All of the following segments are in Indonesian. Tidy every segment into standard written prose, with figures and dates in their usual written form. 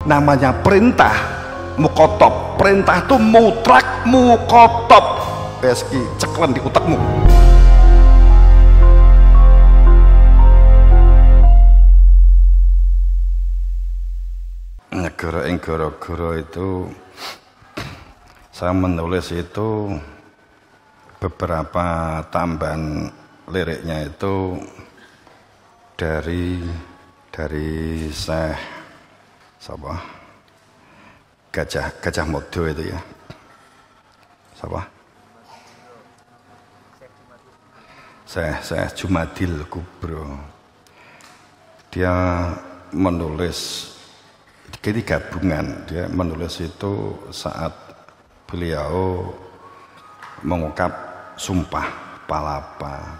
namanya perintah mukotob. Perintah itu mutlak mukotob. Peski ceklen di utakmu. Negara ing gara-gara itu saya menulis itu beberapa tambahan liriknya itu dari Syekh siapa? Gajah Modo itu ya. Siapa? Syekh Jumadil Kubro. Dia menulis jadi gabungan, dia menulis itu saat beliau mengungkap sumpah palapa.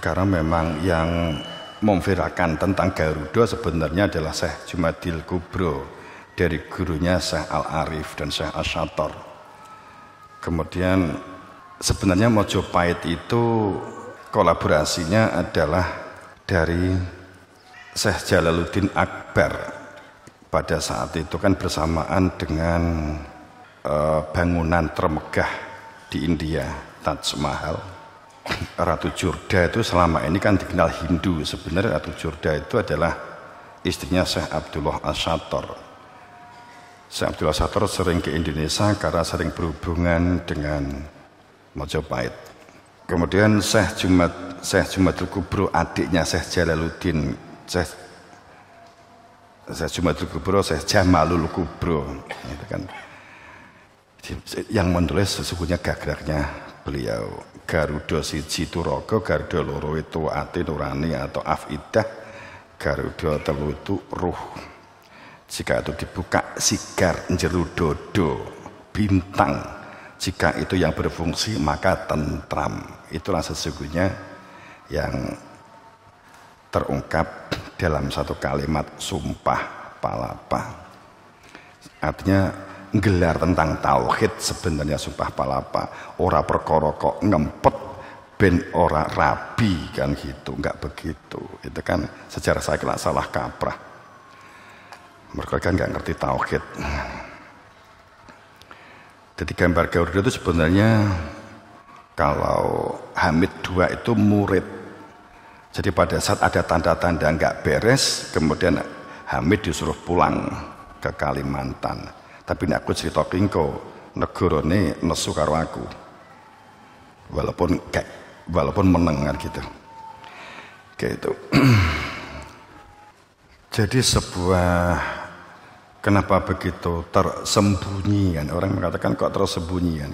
Karena memang yang memviralkan tentang Garuda sebenarnya adalah Syekh Jumadil Kubro dari gurunya Syekh Al-Arif dan Syekh Asyator. Kemudian sebenarnya Mojopahit itu kolaborasinya adalah dari Syekh Jalaluddin Akbar. Pada saat itu kan bersamaan dengan bangunan termegah di India, Taj Mahal. Ratu Jorda itu selama ini kan dikenal Hindu. Sebenarnya Ratu Jorda itu adalah istrinya Syekh Abdullah Asyator. Syekh Abdullah Asyator sering ke Indonesia karena sering berhubungan dengan Mojopahit. Kemudian Syekh Jumadil Kubro, adiknya Syekh Jalaluddin, Syekh Jumadil Kubro, Syekh Jamalul Kubro, itu kan yang menulis sesungguhnya gagraknya beliau. Garuda siji Turaga, Garuda loro itu ati nurani atau afidah, Garuda telu itu ruh. Jika itu dibuka sigar njero dodo bintang, jika itu yang berfungsi maka tentram. Itulah sesungguhnya yang terungkap dalam satu kalimat sumpah palapa. Artinya gelar tentang tauhid sebenarnya sumpah palapa. Ora perkara kok ngempet ben ora rabi kan gitu, enggak begitu. Itu kan sejarah saya kira salah kaprah. Mereka kan enggak ngerti tauhid. Jadi gambar Garuda itu sebenarnya kalau Hamid II itu murid. Jadi pada saat ada tanda-tanda enggak beres, kemudian Hamid disuruh pulang ke Kalimantan. Tapi ini aku cerita kingko, negarane nesu karo aku. Walaupun menengan gitu. Kayak itu. Jadi sebuah kenapa begitu tersembunyi kan? Orang mengatakan kok tersembunyi kan?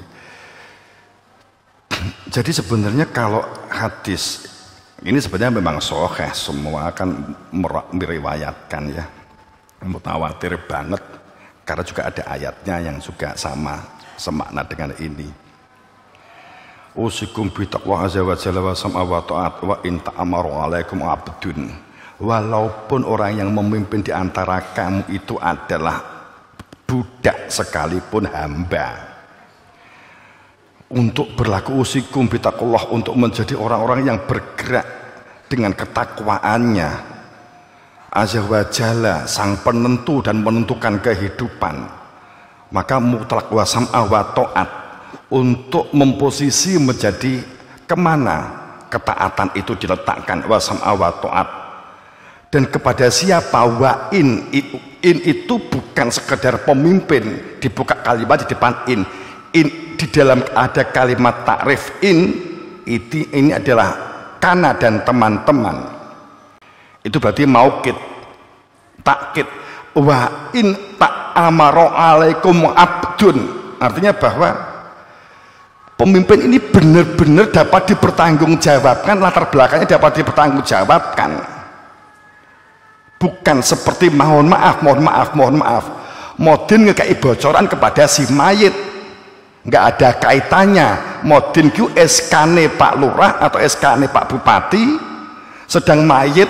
Jadi sebenarnya kalau hadis ini sebenarnya memang sahih, semua akan meriwayatkan ya, mutawatir banget, karena juga ada ayatnya yang juga sama semakna dengan ini. Usikum bi taqwa azza wa jalla wa sam'a wa ta'at wa in ta'amaru 'alaikum 'abdun. Walaupun orang yang memimpin di antara kamu itu adalah budak sekalipun hamba. Untuk berlaku usikum bitaqullah, untuk menjadi orang-orang yang bergerak dengan ketakwaannya azza wa jalla, sang penentu dan menentukan kehidupan, maka mutlak wa sam'a wa ta'at, untuk memposisi menjadi kemana ketaatan itu diletakkan, wa sam'a wa ta'at, dan kepada siapa. Wa in itu bukan sekedar pemimpin, dibuka kalimat di depan in di dalam ada kalimat takrif ini adalah kana dan teman-teman. Itu berarti maukid, takkid. Wa in ta'amaru 'alaikum abdun, artinya bahwa pemimpin ini benar-benar dapat dipertanggungjawabkan, latar belakangnya dapat dipertanggungjawabkan. Bukan seperti mohon maaf modin ngekei bocoran kepada si mayit, nggak ada kaitannya. Modin ku SK-ne Pak Lurah atau SK-ne Pak Bupati, sedang mayit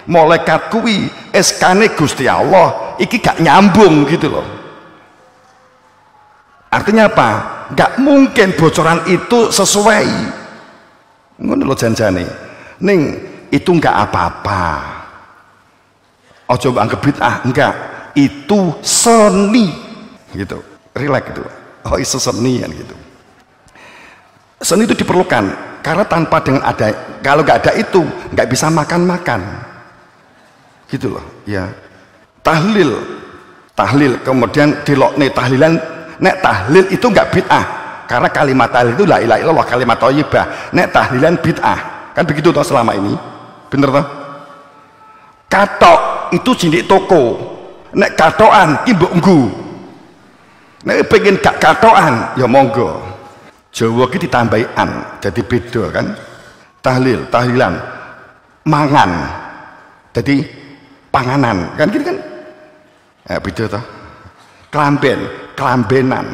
malaikat kuwi SK-ne Gusti Allah, iki gak nyambung gitu loh. Artinya apa? Nggak mungkin bocoran itu sesuai. Ngono lho janjane. Ning itu nggak apa-apa. Ojo anggap bid'ah, enggak. itu seni gitu, relax gitu. Oh itu seni kan gitu. Seni itu diperlukan karena tanpa dengan ada, kalau nggak ada itu nggak bisa makan gitu loh ya. Tahlil kemudian dilokne tahlilan, nek tahlil itu nggak bid'ah karena kalimat tahlil itu la ilaha illallah, kalimat thayyibah. Nek tahlilan bid'ah kan begitu toh selama ini, bener toh? Katok itu jindik toko, nek katokan ki mbok nggo, nek pengen gak katokan ya monggo. Jawa ki ditambahi an jadi beda kan. Tahlilan mangan jadi panganan kan gitu kan ya, beda toh. Kelambenan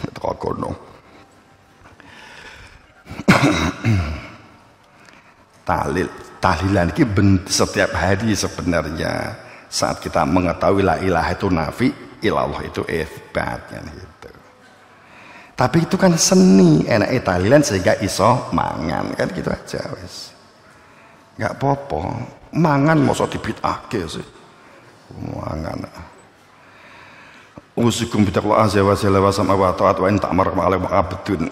itu kok kono. Tahlilan ini setiap hari sebenarnya saat kita mengetahui la ilaha itu nafi, ilallah itu isbat kan gitu. Tapi itu kan seni, enaknya tahlilan sehingga iso mangan kan gitu aja wes. Nggak apa-apa, mangan masa dibid'ahke sih. Mangan. Usikum bittaqwa azza wa jalla wa sam'a wa ta'at wa in ta'mar ma'al abdun.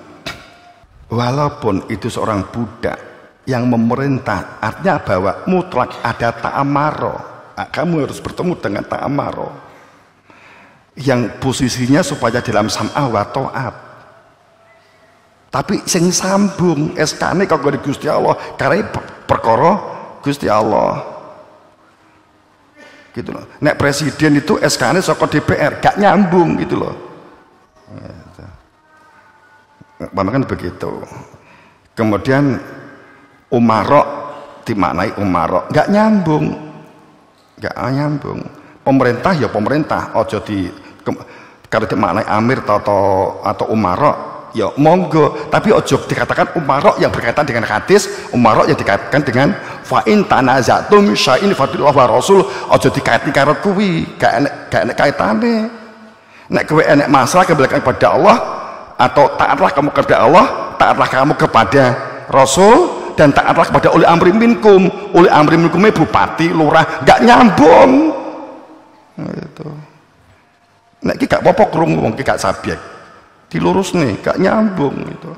Walaupun itu seorang budak yang memerintah, artinya bahwa mutlak ada ta'amaro. Kamu harus bertemu dengan ta'amaro yang posisinya supaya dalam sam'a wa ta'at. Tapi sing sambung SK-ne kok dari Gusti Allah karena perkara Gusti Allah gitu loh. Nek presiden itu SK-ne saka DPR gak nyambung gitu loh. Kan begitu. Kemudian umarok dimaknai umarok gak nyambung. Pemerintah ya pemerintah, ojo di kalau dimaknai amir atau umarok ya monggo, tapi ojo dikatakan umarok yang berkaitan dengan hadis, umarok yang dikatakan dengan fa'in tanazatum syai'in fadillah wa rasul, ojo dikaitkan karo kuwi, gak enek kaitane. Nek kowe enek masalah kembalikan kepada Allah, atau taatlah kamu kepada Allah, taatlah kamu kepada Rasul, dan taatlah kepada uli amri minkum. Uli amri minkumnya bupati, lurah, gak nyambung gitu. Nek iki gak apa-apa krungu wong iki gak subjek dilurus nih, gak nyambung gitu.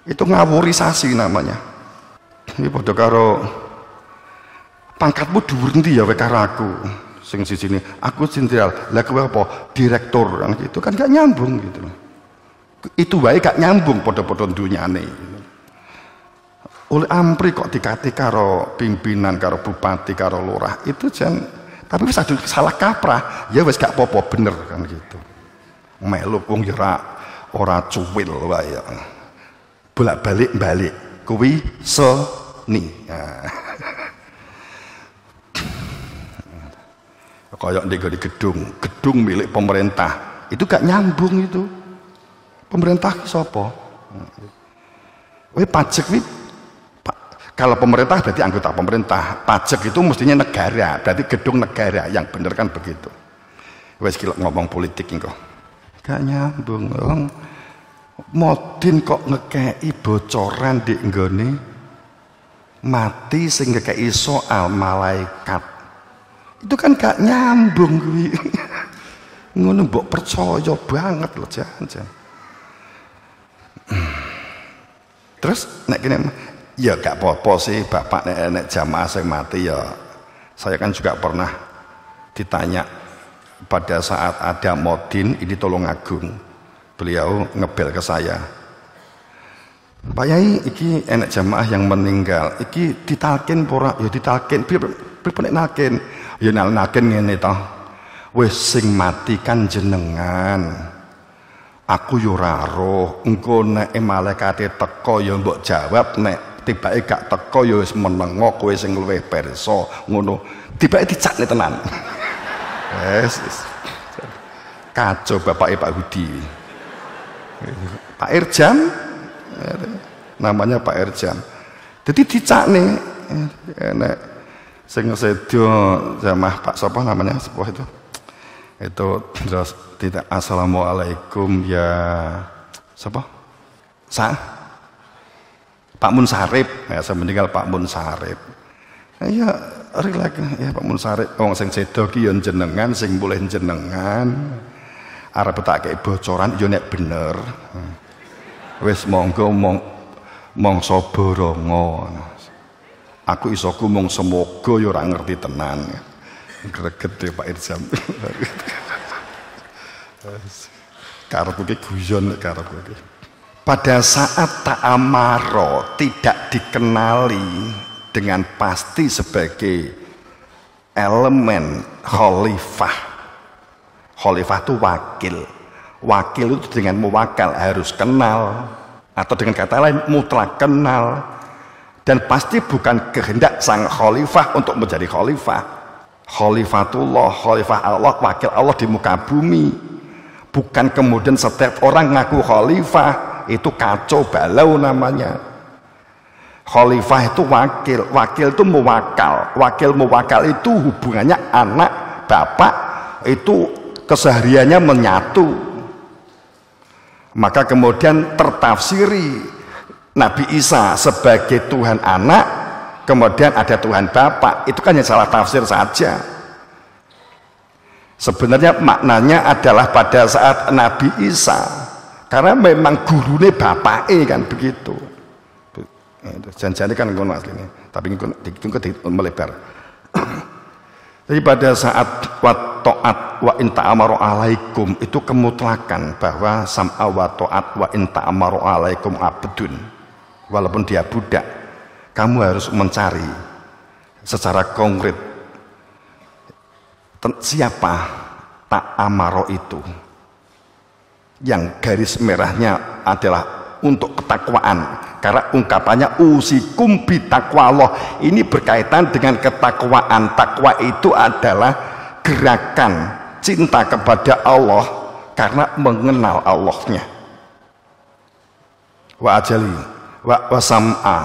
Itu ngawurisasi namanya. Ini padha karo pangkatmu dhuwur ndi ya kowe karo aku sing sini aku jenderal, lah kowe apa direktur kan gitu kan gak nyambung gitu. Itu wae gak nyambung padha-padha dunyane. Oleh ampri kok dikati karo pimpinan, karo bupati, karo lurah itu jan, tapi wis salah kaprah ya wis gak apa-apa bener kan gitu. Melu wong ya ora cuwil wae ya. Bolak-balik balik kuwi seni. Kayak di gedung milik pemerintah itu gak nyambung itu. Pemerintah sapa? Pajak kuwi kalau pemerintah berarti anggota pemerintah, pajak itu mestinya negara, berarti gedung negara, yang bener kan begitu. Wes kilo ngomong politik engko. Gak nyambung. Modin kok ngekei bocoran di nggone mati sing ngekei soal malaikat. Itu kan gak nyambung kuwi. Ngono mbok percaya banget loh jan. Terus nek kene ya gak apa-apa sih bapak nek jamaah sing mati ya. Saya kan juga pernah ditanya pada saat ada modin ini tolong agung. Beliau ngebel ke saya. Pak Yai iki enek jamaah yang meninggal. Iki ditalkin pora ya ditalkin. Pripun nek nalkin? Ya nalkin ngene to. Wis sing mati kan jenengan. Aku yo ora roh. Engko nek malaikate teko ya mbok jawab, nek tibake gak teko ya wis menengo kowe sing luwih pirsa ngono. Tibake dicakne tenan. Wes. Kacau bapake Pak Budi. Pak Irjam namanya Pak Irjam. Jadi dicakne nek sing sedo jamaah Pak sapa namanya sepuh itu terus tidak assalamualaikum ya siapa Pak Munsarip ya saya meninggal Pak Munsarip ya Rilek ya Pak Munsari, wong sing sedo ki ya jenengan, sing boleh jenengan. Arep tak kei bocoran ya nek bener. Wis monggo mongso boronga. Aku iso ku mung semoga ya ora ngerti tenan. Greget deh Pak Irzam. Karepku ki guyon karepku ki. Pada saat ta'amaro tidak dikenali dengan pasti sebagai elemen khalifah. Khalifah itu wakil. Wakil itu dengan muwakal harus kenal, atau dengan kata lain mutlak kenal. Dan pasti bukan kehendak sang khalifah untuk menjadi khalifah. Khalifatullah, khalifah Allah, wakil Allah di muka bumi. Bukan kemudian setiap orang ngaku khalifah, itu kacau balau namanya. Khalifah itu wakil, wakil itu muwakal, wakil muwakal itu hubungannya anak bapak itu kesehariannya menyatu. Maka kemudian tertafsiri Nabi Isa sebagai Tuhan anak, kemudian ada Tuhan bapak, itu kan yang salah tafsir saja. Sebenarnya maknanya adalah pada saat Nabi Isa, karena memang gurunya bapaknya kan begitu. Jangan-jangan kan ngono asline, tapi itu melebar. Jadi pada saat wa ta'at wa in ta'amaru alaikum itu kemutlakan bahwa sam'a wa ta'at wa in ta'amaru alaikum abdun, walaupun dia budak, kamu harus mencari secara konkret siapa ta'amaro itu, yang garis merahnya adalah untuk ketakwaan. Karena ungkapannya usikum bitaqwallah ini berkaitan dengan ketakwaan. Takwa itu adalah gerakan cinta kepada Allah karena mengenal Allahnya. Wa ajali wa sam'a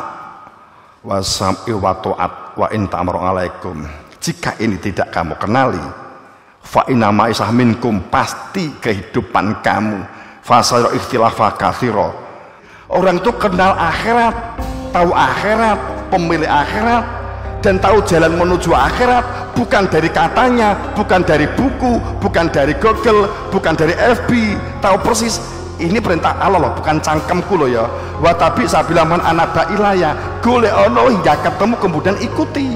wa sam'i wa ta'at wa in ta'amru alaikum. Jika ini tidak kamu kenali, fa inna ma isah minkum, pasti kehidupan kamu fasayra ikhtilafa katsira. Orang itu kenal akhirat, tahu akhirat, pemilik akhirat, dan tahu jalan menuju akhirat bukan dari katanya, bukan dari buku, bukan dari Google, bukan dari FB. Tahu persis ini perintah Allah loh, bukan cangkemku loh ya. Wa tabi sabila man anaba ilaya, golek ono hingga ketemu kemudian ikuti.